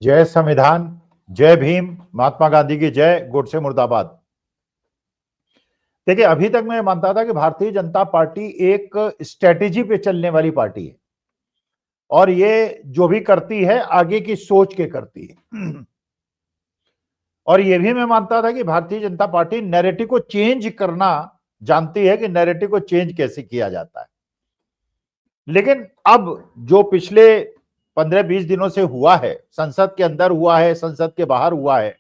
जय संविधान, जय भीम, महात्मा गांधी की जय, गोडसे मुर्दाबाद। देखिए, अभी तक मैं मानता था कि भारतीय जनता पार्टी एक स्ट्रेटेजी पे चलने वाली पार्टी है और ये जो भी करती है आगे की सोच के करती है। और ये भी मैं मानता था कि भारतीय जनता पार्टी नैरेटिव को चेंज करना जानती है कि नैरेटिव को चेंज कैसे किया जाता है। लेकिन अब जो पिछले 15-20 दिनों से हुआ है, संसद के अंदर हुआ है, संसद के बाहर हुआ है,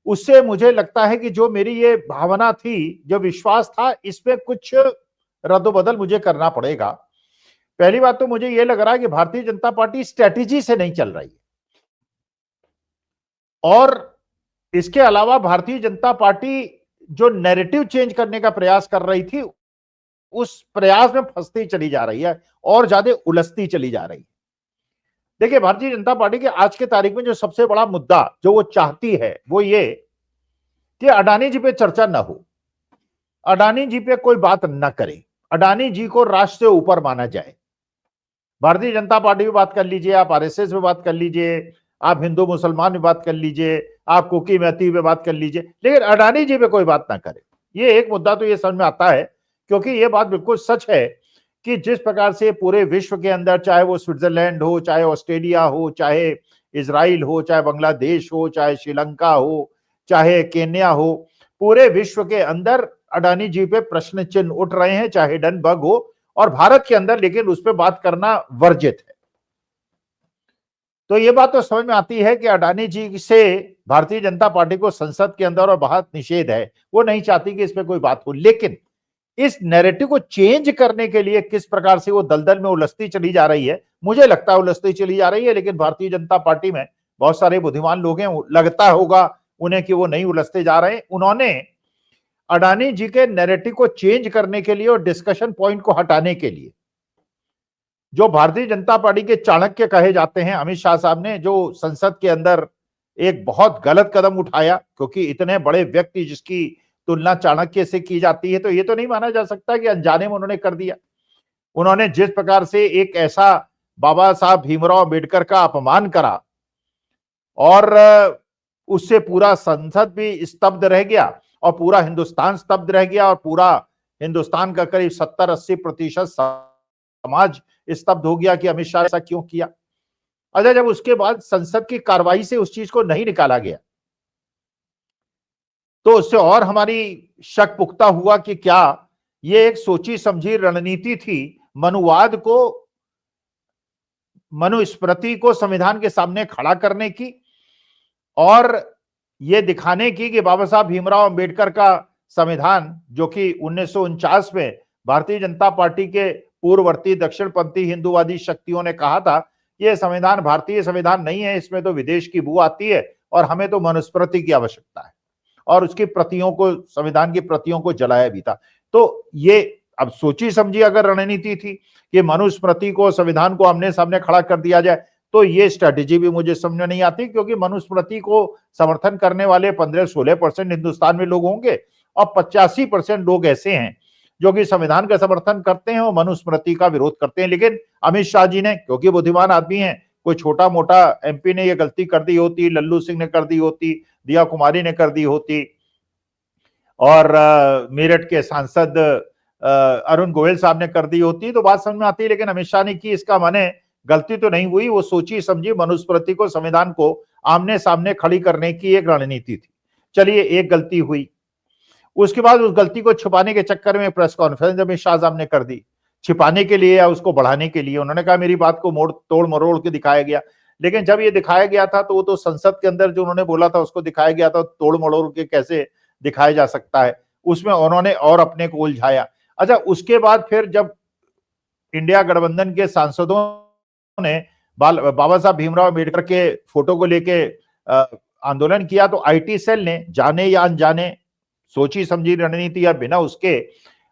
उससे मुझे लगता है कि जो मेरी ये भावना थी, जो विश्वास था, इसमें कुछ रद्दोबदल मुझे करना पड़ेगा। पहली बात तो मुझे ये लग रहा है कि भारतीय जनता पार्टी स्ट्रेटेजी से नहीं चल रही है और इसके अलावा भारतीय जनता पार्टी जो नैरेटिव चेंज करने का प्रयास कर रही थी, उस प्रयास में फंसती चली जा रही है और ज्यादा उलझती चली जा रही है। देखिए, भारतीय जनता पार्टी के आज के तारीख में जो सबसे बड़ा मुद्दा जो वो चाहती है वो ये कि अडानी जी पे चर्चा ना हो, अडानी जी पे कोई बात न करे, अडानी जी को राष्ट्र से ऊपर माना जाए। भारतीय जनता पार्टी में बात कर लीजिए, आप आरएसएस में बात कर लीजिए, आप हिंदू मुसलमान में बात कर लीजिए, आप कुकी मैती में बात कर लीजिए, लेकिन अडानी जी पे कोई बात ना करे। ये एक मुद्दा तो ये समझ में आता है, क्योंकि ये बात बिल्कुल सच है कि जिस प्रकार से पूरे विश्व के अंदर, चाहे वो स्विट्जरलैंड हो, चाहे ऑस्ट्रेलिया हो, चाहे इजराइल हो, चाहे बांग्लादेश हो, चाहे श्रीलंका हो, चाहे केन्या हो, पूरे विश्व के अंदर अडानी जी पे प्रश्न चिन्ह उठ रहे हैं, चाहे हिडनबर्ग हो, और भारत के अंदर लेकिन उस पर बात करना वर्जित है। तो ये बात तो समझ में आती है कि अडानी जी से भारतीय जनता पार्टी को संसद के अंदर और बाहर निषेध है, वो नहीं चाहती कि इस पे कोई बात हो। लेकिन इस नैरेटिव को चेंज करने के लिए किस प्रकार से वो दलदल में उलझती चली जा रही है, मुझे लगता है उलझती चली जा रही है, लेकिन भारतीय जनता पार्टी में बहुत सारे बुद्धिमान लोग हैं, लगता होगा उन्हें कि वो नहीं उलझते जा रहे हैं। उन्होंने अडानी जी के नैरेटिव को चेंज करने के लिए और डिस्कशन पॉइंट को हटाने के लिए जो भारतीय जनता पार्टी के चाणक्य कहे जाते हैं अमित शाह साहब ने, जो संसद के अंदर एक बहुत गलत कदम उठाया, क्योंकि इतने बड़े व्यक्ति जिसकी तुलना चाणक्य से की जाती है, तो ये तो नहीं माना जा सकता कि अनजाने में उन्होंने कर दिया। उन्होंने जिस प्रकार से एक ऐसा बाबा साहब भीमराव अम्बेडकर का अपमान करा और उससे पूरा संसद भी स्तब्ध रह गया और पूरा हिंदुस्तान स्तब्ध रह गया और पूरा हिंदुस्तान का करीब 70-80% समाज स्तब्ध हो गया कि अमित शाह ऐसा क्यों किया। अच्छा, जब उसके बाद संसद की कार्रवाई से उस चीज को नहीं निकाला गया तो उससे और हमारी शक पुख्ता हुआ कि क्या ये एक सोची समझी रणनीति थी मनुवाद को, मनुस्मृति को संविधान के सामने खड़ा करने की और ये दिखाने की कि बाबा साहब भीमराव अंबेडकर का संविधान, जो कि 1949 में भारतीय जनता पार्टी के पूर्ववर्ती दक्षिणपंथी हिंदूवादी शक्तियों ने कहा था, यह संविधान भारतीय संविधान नहीं है, इसमें तो विदेश की बू आती है और हमें तो मनुस्मृति की आवश्यकता है, और उसकी प्रतियों को, संविधान की प्रतियों को जलाया भी था। तो ये अब सोची समझी अगर रणनीति थी कि मनुस्मृति को, संविधान को आमने सामने खड़ा कर दिया जाए, तो ये स्ट्रेटेजी भी मुझे समझ में नहीं आती, क्योंकि मनुस्मृति को समर्थन करने वाले 15-16% हिंदुस्तान में लोग होंगे और 85% लोग ऐसे हैं जो कि संविधान का समर्थन करते हैं और मनुस्मृति का विरोध करते हैं। लेकिन अमित शाह जी ने, क्योंकि बुद्धिमान आदमी हैं, कोई छोटा मोटा एमपी ने ये गलती कर दी होती, लल्लू सिंह ने कर दी होती, दिया कुमारी ने कर दी होती और मेरठ के सांसद अरुण गोयल साहब ने कर दी होती, तो बात समझ में आती है। लेकिन अमित शाह ने की, इसका माने गलती तो नहीं हुई, वो सोची समझी मनुस्मृति को, संविधान को आमने सामने खड़ी करने की एक रणनीति थी। चलिए, एक गलती हुई। उसके बाद उस गलती को छुपाने के चक्कर में प्रेस कॉन्फ्रेंस अमित शाह साहब ने कर दी, छिपाने के लिए या उसको बढ़ाने के लिए। उन्होंने कहा मेरी बात को मोड़ तोड़ मरोड़ के दिखाया गया, लेकिन जब ये दिखाया गया था तो वो तो संसद के अंदर जो उन्होंने बोला था उसको दिखाया गया था, तोड़ मरोड़ के कैसे दिखाया जा सकता है, उसमें उन्होंने और अपने को उलझाया। अच्छा, उसके बाद फिर जब इंडिया गठबंधन के सांसदों ने बाबा साहब भीमराव अम्बेडकर के फोटो को लेके आंदोलन किया, तो आईटी सेल ने जाने या अनजाने, सोची समझी रणनीति या बिना उसके,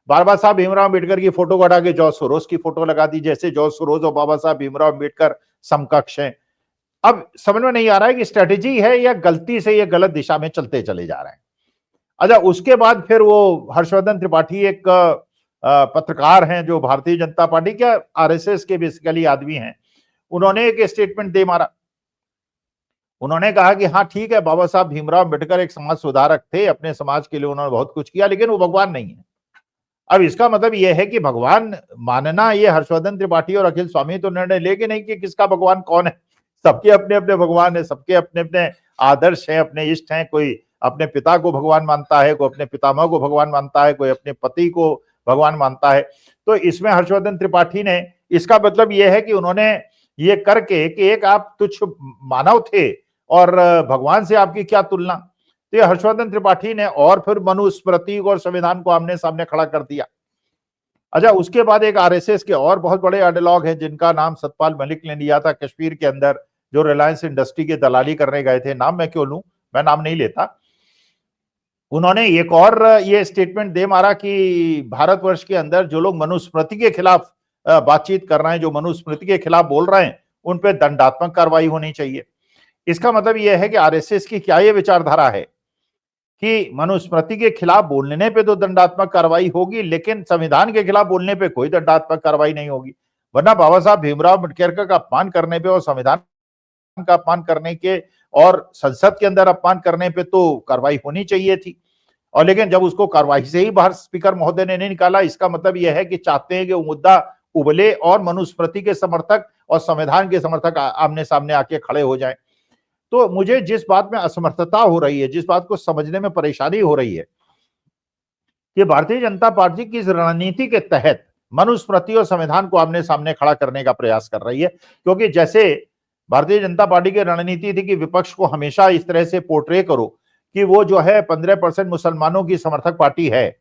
बाबा साहब भीमराव अम्बेडकर की फोटो को हटा के जॉर्ज सोरोस की फोटो लगा दी, जैसे जॉर्ज सोरोस और बाबा साहब भीमराव अम्बेडकर समकक्ष हैं। अब समझ में नहीं आ रहा है कि स्ट्रेटेजी है या गलती से ये गलत दिशा में चलते चले जा रहे हैं। अच्छा, उसके बाद फिर वो हर्षवर्धन त्रिपाठी, एक पत्रकार हैं जो भारतीय जनता पार्टी के, आरएसएस के बेसिकली आदमी हैं, उन्होंने एक स्टेटमेंट दे मारा उन्होंने कहा कि हाँ ठीक है, बाबा साहब भीमराव अम्बेडकर एक समाज सुधारक थे, अपने समाज के लिए उन्होंने बहुत कुछ किया, लेकिन वो भगवान नहीं है। अब इसका मतलब यह है कि भगवान मानना, ये हर्षवर्धन त्रिपाठी और अखिल स्वामी तो निर्णय लेके नहीं कि किसका भगवान कौन है। सबके अपने अपने भगवान है, सबके अपने अपने आदर्श हैं, अपने इष्ट हैं। कोई अपने पिता को भगवान मानता है, कोई अपने पितामह को भगवान मानता है, कोई अपने पति को भगवान मानता है। तो इसमें हर्षवर्धन त्रिपाठी ने, इसका मतलब यह है कि उन्होंने ये करके कि एक आप तुच्छ मानव थे और भगवान से आपकी क्या तुलना। तो ये हर्षवर्धन त्रिपाठी ने और फिर मनुस्मृति और संविधान को आमने सामने खड़ा कर दिया। अच्छा, उसके बाद एक आरएसएस के और बहुत बड़े आइडियोलॉग हैं जिनका नाम सतपाल मलिक ने लिया था कश्मीर के अंदर, जो रिलायंस इंडस्ट्री की दलाली करने गए थे। नाम मैं क्यों लूं, मैं नाम नहीं लेता। उन्होंने एक और ये स्टेटमेंट दे मारा कि भारतवर्ष के अंदर जो लोग मनुस्मृति के खिलाफ बातचीत कर रहे हैं, जो मनुस्मृति के खिलाफ बोल रहे हैं, उन पर दंडात्मक कार्रवाई होनी चाहिए। इसका मतलब यह है कि आरएसएस की क्या ये विचारधारा है कि मनुस्मृति के खिलाफ बोलने पे तो दंडात्मक कार्रवाई होगी, लेकिन संविधान के खिलाफ बोलने पे कोई दंडात्मक कार्रवाई नहीं होगी। वरना बाबा साहब भीमराव अम्बेडकर का अपमान करने पे और संविधान का अपमान करने के और संसद के अंदर अपमान करने पे तो कार्रवाई होनी चाहिए थी। और लेकिन जब उसको कार्रवाई से ही बाहर स्पीकर महोदय ने नहीं निकाला, इसका मतलब यह है कि चाहते हैं कि वो मुद्दा उबले और मनुस्मृति के समर्थक और संविधान के समर्थक आमने सामने आके खड़े हो जाएं। तो मुझे जिस बात में असमर्थता हो रही है, जिस बात को समझने में परेशानी हो रही है कि भारतीय जनता पार्टी की इस रणनीति के तहत मनुस्मृति और संविधान को आमने सामने खड़ा करने का प्रयास कर रही है। क्योंकि जैसे भारतीय जनता पार्टी की रणनीति थी कि विपक्ष को हमेशा इस तरह से पोर्ट्रे करो कि वो जो है 15% मुसलमानों की समर्थक पार्टी है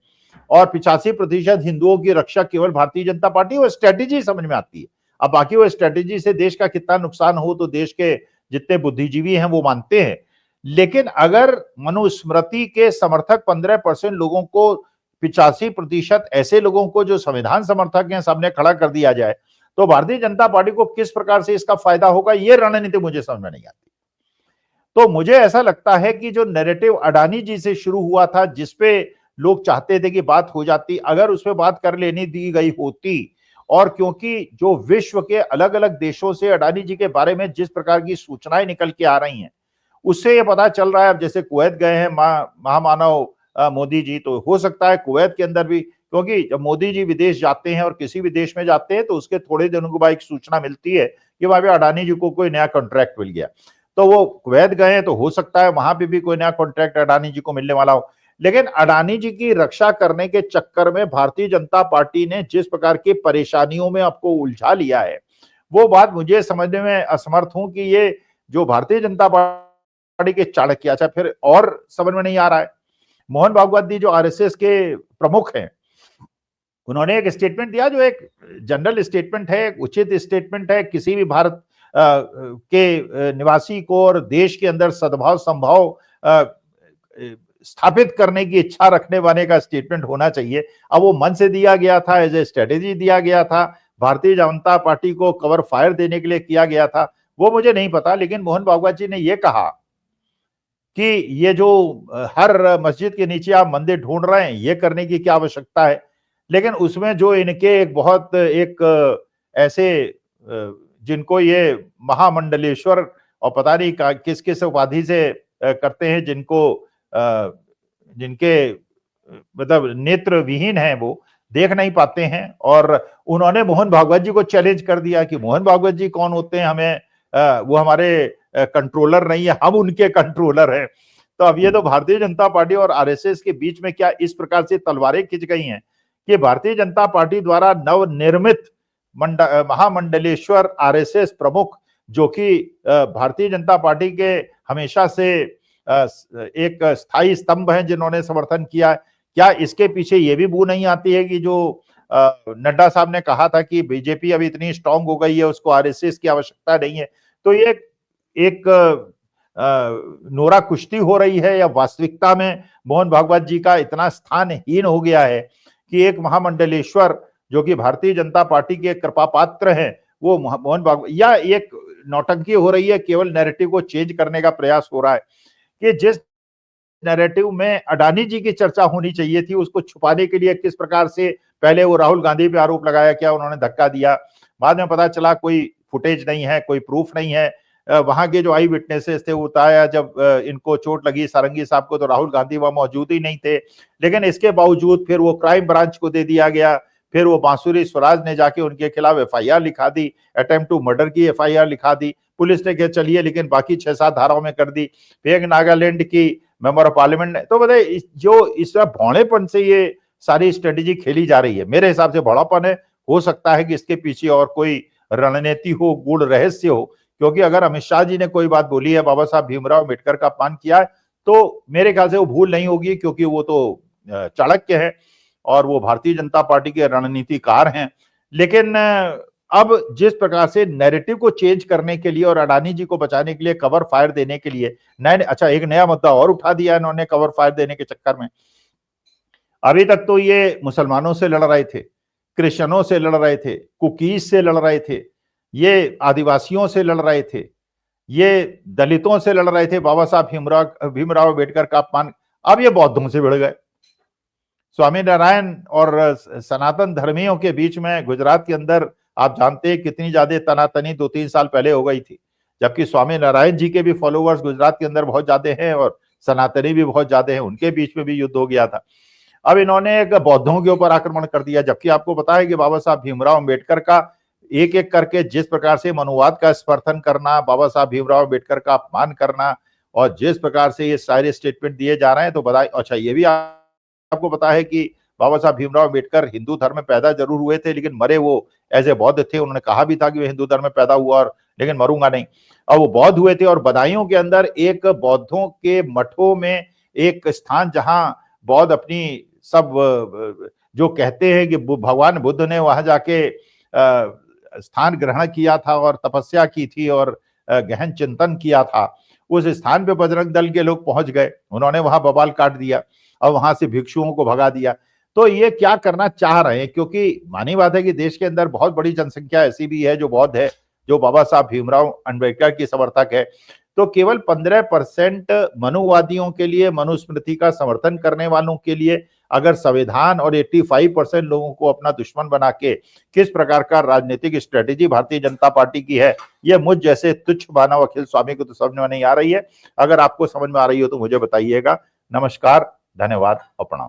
और 85% हिंदुओं की रक्षा केवल भारतीय जनता पार्टी, वो स्ट्रेटेजी समझ में आती है। अब बाकी वो स्ट्रेटेजी से देश का कितना नुकसान हो तो देश के जितने बुद्धिजीवी हैं वो मानते हैं। लेकिन अगर मनुस्मृति के समर्थक 15% लोगों को, 85% ऐसे लोगों को जो संविधान समर्थक हैं, सामने खड़ा कर दिया जाए, तो भारतीय जनता पार्टी को किस प्रकार से इसका फायदा होगा, ये रणनीति मुझे समझ में नहीं आती। तो मुझे ऐसा लगता है कि जो नैरेटिव अडानी जी से शुरू हुआ था, जिसपे लोग चाहते थे कि बात हो जाती, अगर उसपे बात कर लेनी दी गई होती, और क्योंकि जो विश्व के अलग अलग देशों से अडानी जी के बारे में जिस प्रकार की सूचनाएं निकल के आ रही हैं, उससे ये पता चल रहा है। अब जैसे कुवैत गए हैं महामानव मोदी जी, तो हो सकता है कुवैत के अंदर भी, क्योंकि जब मोदी जी विदेश जाते हैं और किसी भी देश में जाते हैं तो उसके थोड़े दिनों के बाद एक सूचना मिलती है कि वहां पे अडानी जी को कोई नया कॉन्ट्रैक्ट मिल गया। तो वो कुवैत गए हैं तो हो सकता है वहां पे भी कोई नया कॉन्ट्रैक्ट अडानी जी को मिलने वाला हो। लेकिन अडानी जी की रक्षा करने के चक्कर में भारतीय जनता पार्टी ने जिस प्रकार की परेशानियों में आपको उलझा लिया है, वो बात मुझे समझने में असमर्थ हूं कि ये जो भारतीय जनता पार्टी के चाणक्य, अच्छा फिर और समझ में नहीं आ रहा है, मोहन भागवत जी जो आरएसएस के प्रमुख हैं, उन्होंने एक स्टेटमेंट दिया जो एक जनरल स्टेटमेंट है, एक उचित स्टेटमेंट है। किसी भी भारत के निवासी को और देश के अंदर सद्भाव संभाव स्थापित करने की इच्छा रखने वाले का स्टेटमेंट होना चाहिए। अब वो मन से दिया गया था, एज ए स्ट्रेटेजी दिया गया था, भारतीय जनता पार्टी को कवर फायर देने के लिए किया गया था, वो मुझे नहीं पता। लेकिन मोहन भागवत जी ने ये कहा कि ये जो हर मस्जिद के नीचे आप मंदिर ढूंढ रहे हैं, ये करने की क्या आवश्यकता है। लेकिन उसमें जो इनके एक बहुत एक ऐसे जिनको ये महामंडलेश्वर और पता नहीं किस किस उपाधि से करते हैं, जिनके मतलब नेत्र विहीन है, वो देख नहीं पाते हैं। और उन्होंने मोहन भागवत जी को चैलेंज कर दिया कि मोहन भागवत जी कौन होते हैं, हमें वो हमारे कंट्रोलर नहीं है, हम उनके कंट्रोलर हैं। तो अब ये तो भारतीय जनता पार्टी और आरएसएस के बीच में क्या इस प्रकार से तलवारें खिंच गई हैं कि भारतीय जनता पार्टी द्वारा नवनिर्मित महामंडलेश्वर आरएसएस प्रमुख, जो कि भारतीय जनता पार्टी के हमेशा से एक स्थायी स्तंभ हैं जिन्होंने समर्थन किया, क्या इसके पीछे ये भी बू नहीं आती है कि जो नड्डा साहब ने कहा था कि बीजेपी अभी इतनी स्ट्रांग हो गई है, उसको आरएसएस की आवश्यकता नहीं है। तो ये एक नोरा कुश्ती हो रही है, या वास्तविकता में मोहन भागवत जी का इतना स्थानहीन हो गया है कि एक महामंडलेश्वर जो कि भारतीय जनता पार्टी के कृपा पात्र हैं, वो मोहन भागवत, या एक नौटंकी हो रही है, केवल नैरेटिव को चेंज करने का प्रयास हो रहा है कि जिस नैरेटिव में अडानी जी की चर्चा होनी चाहिए थी, उसको छुपाने के लिए किस प्रकार से पहले वो राहुल गांधी पे आरोप लगाया, क्या उन्होंने धक्का दिया, बाद में पता चला कोई फुटेज नहीं है, कोई प्रूफ नहीं है, वहां के जो आई विटनेसेस थे वो बताया जब इनको चोट लगी सारंगी साहब को तो राहुल गांधी वहां मौजूद ही नहीं थे, लेकिन इसके बावजूद फिर वो क्राइम ब्रांच को दे दिया गया। फिर वो बांसुरी स्वराज ने जाके उनके खिलाफ एफआईआर लिखा दी, अटेम्प्ट टू मर्डर की एफआईआर लिखा दी। पुलिस ने कहा चलिए, लेकिन बाकी 6-7 धाराओं में कर दी। फिर नागालैंड की मेंबर ऑफ पार्लियामेंट ने, तो बताइए जो इस भौड़ेपन से ये सारी स्ट्रेटेजी खेली जा रही है, मेरे हिसाब से भौड़ापन है। हो सकता है कि इसके पीछे और कोई रणनीति हो, गूढ़ रहस्य हो, क्योंकि अगर अमित शाह जी ने कोई बात बोली है, बाबा साहब भीमराव अम्बेडकर का अपमान किया है, तो मेरे ख्याल से वो भूल नहीं होगी, क्योंकि वो तो चाणक्य है और वो भारतीय जनता पार्टी के रणनीतिकार हैं। लेकिन अब जिस प्रकार से नैरेटिव को चेंज करने के लिए और अडानी जी को बचाने के लिए कवर फायर देने के लिए एक नया मुद्दा और उठा दिया इन्होंने कवर फायर देने के चक्कर में। अभी तक तो ये मुसलमानों से लड़ रहे थे, क्रिश्चियनों से लड़ रहे थे, कुकीज से लड़ रहे थे, ये आदिवासियों से लड़ रहे थे, ये दलितों से लड़ रहे थे, बाबा साहब भीमराव अम्बेडकर का अपमान। अब ये बौद्धों से भिड़ गए। स्वामीनारायण और सनातन धर्मियों के बीच में गुजरात के अंदर आप जानते हैं कितनी ज्यादा तनातनी 2-3 साल पहले हो गई थी, जबकि स्वामीनारायण जी के भी फॉलोवर्स गुजरात के अंदर बहुत ज्यादा हैं और सनातनी भी बहुत ज्यादा हैं, उनके बीच में भी युद्ध हो गया था। अब इन्होंने एक बौद्धों के ऊपर आक्रमण कर दिया, जबकि आपको पता है कि बाबा साहब भीमराव अम्बेडकर का एक एक करके जिस प्रकार से मनुवाद का समर्थन करना, बाबा साहब भीमराव अम्बेडकर का अपमान करना और जिस प्रकार से ये सारे स्टेटमेंट दिए जा रहे हैं, तो बताइए। अच्छा, ये भी आपको पता है कि बाबा साहब भीमराव अम्बेडकर हिंदू धर्म में पैदा जरूर हुए थे, लेकिन मरे वो एज ए बौद्ध थे। उन्होंने कहा भी था कि वो हिंदू धर्म में पैदा हुआ और लेकिन मरूंगा नहीं। अब वो बौद्ध हुए थे और बदायूं के अंदर एक बौद्धों के मठों में एक स्थान जहां बौद्ध अपनी सब जो कहते हैं कि भगवान बुद्ध ने वहां जाके स्थान ग्रहण किया था और तपस्या की थी और गहन चिंतन किया था, उस स्थान पे बजरंग दल के लोग पहुंच गए, उन्होंने वहां बवाल काट दिया और वहां से भिक्षुओं को भगा दिया। तो ये क्या करना चाह रहे हैं, क्योंकि मानी बात है कि देश के अंदर बहुत बड़ी जनसंख्या ऐसी भी है जो बौद्ध है, जो बाबा साहब भीमराव अम्बेडकर की समर्थक है। तो केवल 15% मनुवादियों के लिए, मनुस्मृति का समर्थन करने वालों के लिए अगर संविधान और 85% लोगों को अपना दुश्मन बना के किस प्रकार का राजनीतिक स्ट्रेटेजी भारतीय जनता पार्टी की है, यह मुझ जैसे तुच्छ मानव अखिल स्वामी को तो समझ में नहीं आ रही है। अगर आपको समझ में आ रही हो तो मुझे बताइएगा। नमस्कार, धन्यवाद और प्रणाम।